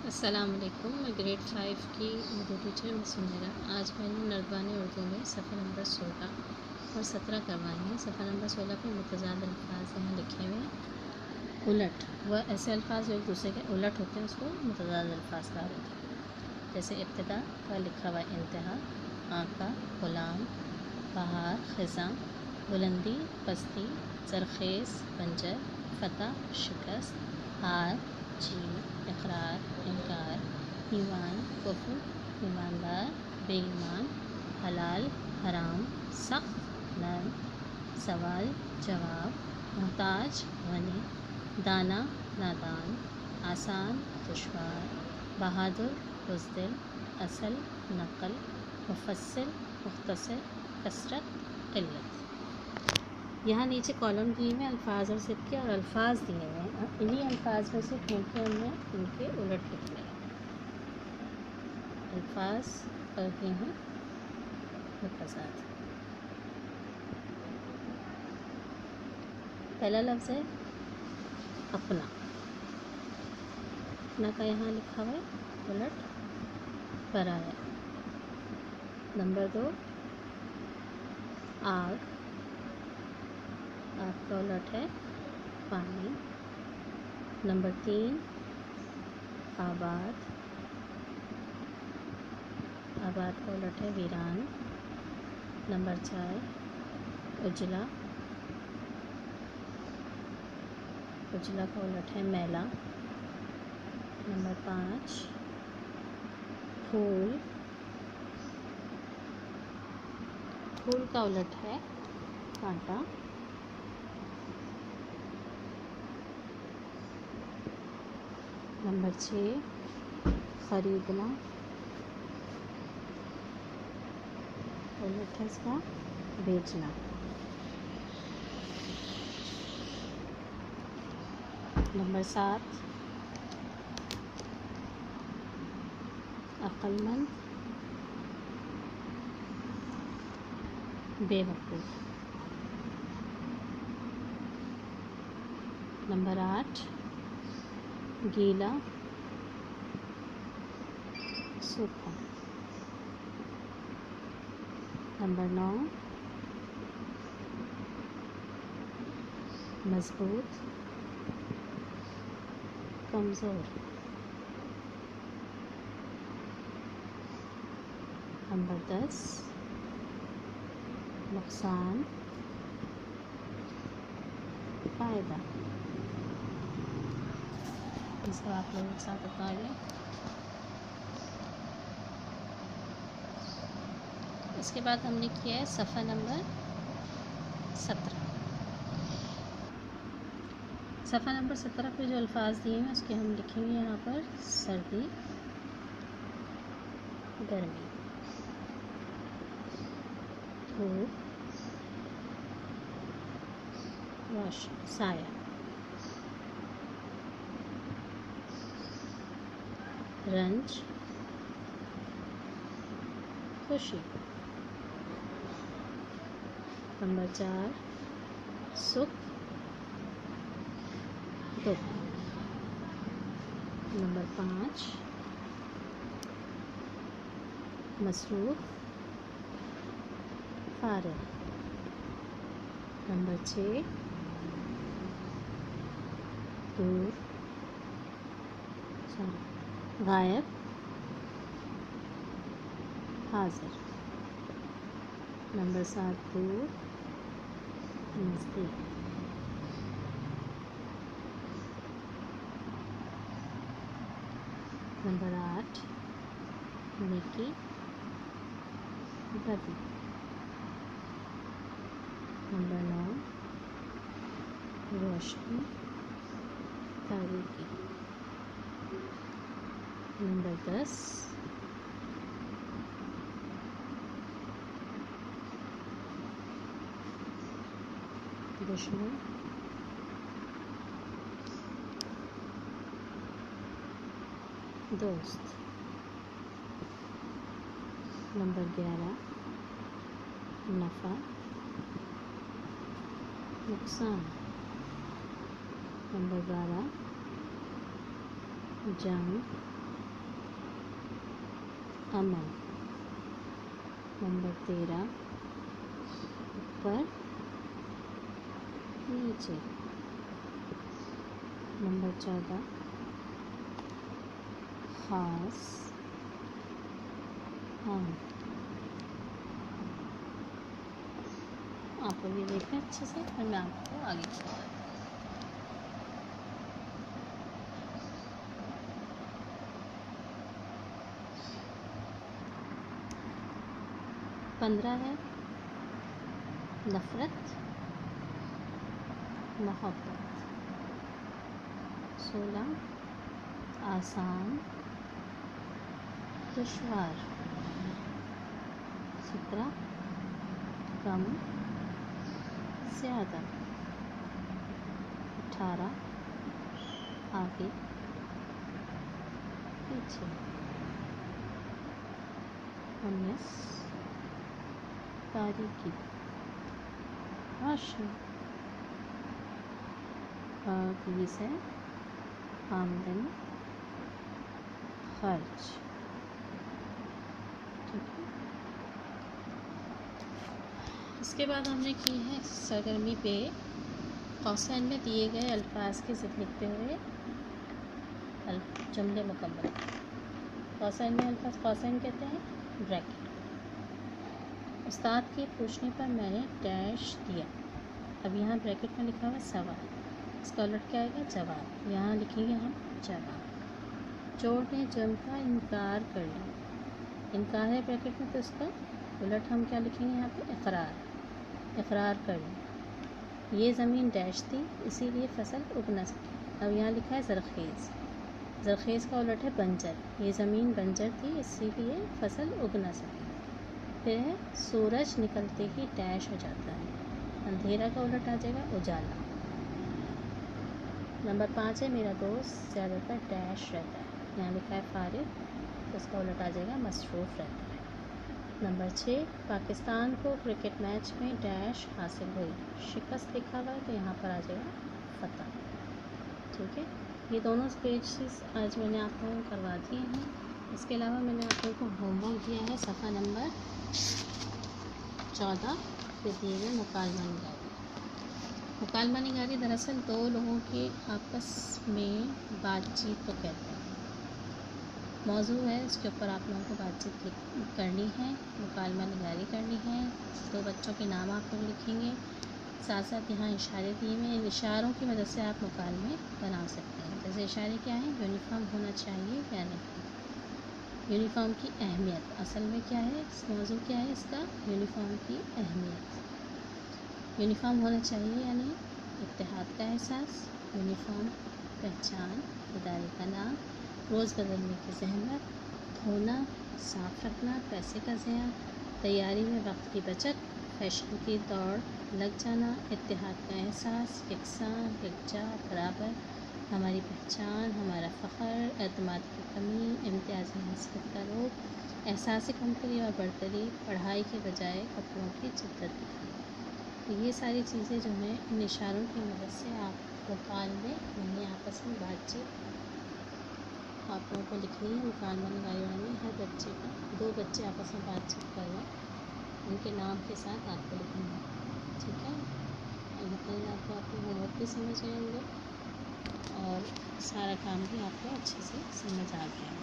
السلام علیکم، میں گریڈ 5 کی اردو ٹیچر میں سمیرا۔ آج میں نے نردبان اردو میں صفحہ نمبر 16 اور 17 کروائے ہیں۔ صفحہ نمبر 16 پہ متضاد الفاظ یہاں لکھے ہوئے ہیں۔ الٹ، وہ ایسے الفاظ جو ایک دوسرے کے الٹ ہوتے ہیں اس کو متضاد الفاظ کہا جاتا ہے۔ جیسے ابتدا کا لکھا ہوا انتہا، آقا، غلام، بہار، خزاں، بلندی، پستی، زرخیز، بنجر، فتح، شکست، ہار، جیت، اقرار، انکار، ایمان، کفر، ایماندار، بے ایمان، حلال، حرام، سخت، نرم، سوال، جواب، محتاج، غنی، دانا، نادان، آسان، دشوار، بہادر، بزدل، اصل، نقل، مفصل، مختصر، کثرت، قلت۔ یہاں نیچے کالم دیے ہوئے الفاظ اور ضد کے اور الفاظ دیے ہوئے ہیں، انہی الفاظ میں سے ڈھونڈ کے ہم نے ان کے الٹ لکھنے ہیں۔ الفاظ اور یہ ہیں متضاد۔ پہلا لفظ ہے اپنا۔ اپنا کا یہاں لکھا ہوا ہے الٹ پرایا۔ نمبر 2 آگ۔ آگ کا الٹ ہے پانی۔ نمبر 3 آباد۔ آباد کا الٹ ہے ویران۔ نمبر 4 اجلا۔ اجلا کا الٹ ہے میلا۔ نمبر 5 پھول۔ پھول کا الٹ ہے کانٹا۔ نمبر 6 خریدنا۔ الٹ ہے اس کا بیچنا۔ نمبر 7 عقل مند، بے وقوف۔ نمبر 8 گیلا، سوکھا۔ نمبر 9 مضبوط، کمزور۔ نمبر 10 نقصان، فائدہ۔ اس کو آپ لوگوں کے ساتھ بتا لیں۔ اس کے بعد ہم نے کیا ہے صفحہ نمبر 17۔ صفحہ نمبر 17 پہ جو الفاظ دیے ہیں اس کے ہم لکھیں گے یہاں پر سردی، گرمی، دھوپ، روشن، سایہ، رنج، خوشی۔ نمبر 4 سکھ، دکھ۔ نمبر 5 مصروف، فارغ۔ نمبر 6 دور، غائب، حاضر۔ نمبر 7 دور، نزدیک۔ نمبر 8 نیکی، بدی۔ نمبر 9 روشنی، تاریکی۔ نمبر 10 دشمن، دوست۔ نمبر 11 نفع، نقصان۔ نمبر 12 جنگ، अमन। नंबर 13 ऊपर नीचे। नंबर 14 खास हाँ। आप लोग ये देखें अच्छे से और मैं आपको आगे बताऊँ। पंद्रह है नफ़रत मोहब्बत। 16 आसान दुश्वार। 17 कम ज़्यादा। 18 आगे पीछे। 19 बारीकी रोशन। और 20 है आमदनी खर्च। ठीक है। इसके बाद हमने की है सरगर्मी पे कौसैन में दिए गए अल्फाज के ज़िक्र लिखते हुए जुमले मुकम्मल। कौसैन में अल्फाज कौसैन कहते हैं ब्रैकेट। उस्ताद के पूछने पर मैंने डैश दिया। अब यहाँ ब्रैकेट में लिखा हुआ सवाल, इसका उलट क्या आएगा जवाब। यहाँ लिखेंगे हम जवाब। चोर ने जुर्म का इनकार कर लिया। इनकार है ब्रैकेट में तो इसका उलट हम क्या लिखेंगे यहाँ पे इकरार कर लिया। ये ज़मीन डैश थी इसीलिए फसल उग न सकी। अब यहाँ लिखा है ज़रख़ेज़। ज़रख़ेज़ का उलट है बंजर। ये ज़मीन बंजर थी इसीलिए फसल उग न सकी। फिर है सूरज निकलते ही डैश हो जाता है। अंधेरा का उलट आ जाएगा उजाला। नंबर 5 है मेरा दोस्त ज़्यादातर डैश रहता है। यहाँ लिखा है फारिग तो इसका उलट आ जाएगा मसरूफ़ रहता है। नंबर 6 पाकिस्तान को क्रिकेट मैच में डैश हासिल हुई। शिकस्त लिखा हुआ है तो यहाँ पर आ जाएगा फ़तह। ठीक है। ये दोनों पेजेस आज मैंने आप लोगों को करवा दिए हैं। इसके अलावा मैंने आप लोगों को होमवर्क दिया है सफ़ा नंबर 14 पे दिए गए मुकालमा निगारी। मुकालमा निगारी दरअसल दो लोगों के आपस में बातचीत को कहते हैं। मौजू है इसके ऊपर आप लोगों को बातचीत करनी है, मुकालमा निगारी करनी है। दो बच्चों के नाम आप लोग लिखेंगे, साथ साथ यहाँ इशारे दिए हुए हैं। इन इशारों की मदद से आप मुकालमे बना सकते हैं। जैसे इशारे क्या हैं, यूनिफॉर्म होना चाहिए या नहीं, यूनिफॉर्म की अहमियत। असल में क्या है, मौजू क्या है इसका, यूनिफॉर्म की अहमियत। यूनिफॉर्म होना चाहिए यानी इत्तेहाद का एहसास, यूनिफॉर्म पहचान, इदारे का नाम, रोज़ बदलने की ज़हमत, धोना, साफ़ रखना, पैसे का ज़िया, तैयारी में वक्त की बचत, फैशन की दौड़ लग जाना, इत्तेहाद का एहसास, यकसां, यकजा, बराबर, हमारी पहचान, हमारा फ़ख्र, एतमाद की कमी, इम्तियाज़ी हैसियत का रोग, एहसास कमतरी और बरतरी, पढ़ाई के बजाय कपड़ों की शिद्दत दिखाना। तो ये सारी चीज़ें जो हैं इन इशारों की मदद से आप मुकालमे यानी आपस में बातचीत आप लोगों को लिखनी है। मुकालमा निगारी में हर बच्चे का, दो बच्चे आपस में बातचीत कर रहे हैं, उनके नाम के साथ आपको लिखना है। ठीक है। यकीन आपको आपके होमवर्क भी समझ गए होंगे और सारा काम भी आपको अच्छे से समझ आ गया है।